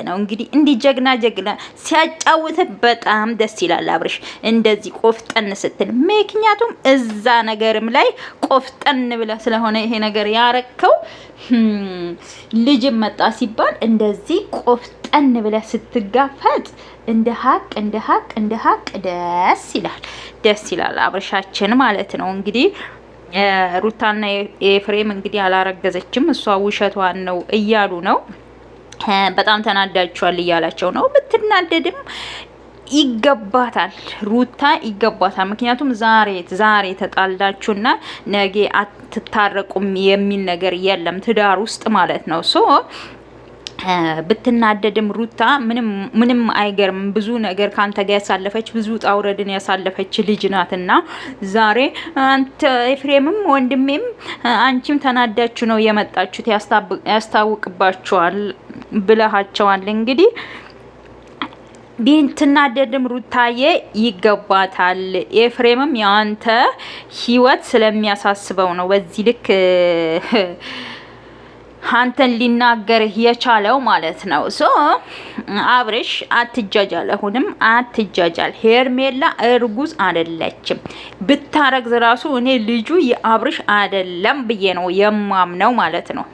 ነው እንግዲህ እንዲህ ጀግና ሲያጫውት በጣም ደስ ይላል አብርሽ እንደዚህ ቆፍጠን ስትል ምክንያቱም እዛ ነገርም ላይ ቆፍጠን ብለ ስለሆነ ይሄ ነገር ያረከው ልጅ መጣ ሲባል እንደዚህ ቆፍጠን ብለ ስትጋፈጥ እንደ ሀቅ ደስ ይላል አብርሻችን ማለት ነው እንግዲህ ሩታና ኤፍሬም እንግዲህ አላረገዘችም እሷ ውሸቷን ነው እያሉ ነው በጣም ተናዳችኋል እያላቸው ነው ብትናደድም ይገባታል ሩታ ይገባታል ምክንያቱም ዛሬ ተጣልዳችሁና ነገ አትታረቁም የሚል ነገር የለም ትዳር ውስጥ ማለት ነው ሶ ብትናደድም ሩታ ምንም አይገርም ብዙ ነገር ካንተ ጋር ያሳለፈች ብዙ ጣውረድን ያሳለፈች ልጅ ናትና ዛሬ አንተ ኤፍሬምም ወንድሜም አንቺም ተናዳችሁ ነው የመጣችሁት ያስታውቅባችኋል ብለሃቸዋል እንግዲህ ቢንትናደድም ሩታዬ ይገባታል ኤፍሬምም ያንተ ህይወት ስለሚያሳስበው ነው በዚህ ልክ አንተን ሊናገር የቻለው ማለት ነው ሶ አብርሽ አትጃጃል አሁንም አትጃጃል ሄርሜላ እርጉዝ አይደለችም ብታረግዝ ራሱ እኔ ልጁ የአብርሽ አይደለም ብዬ ነው የማምነው ማለት ነው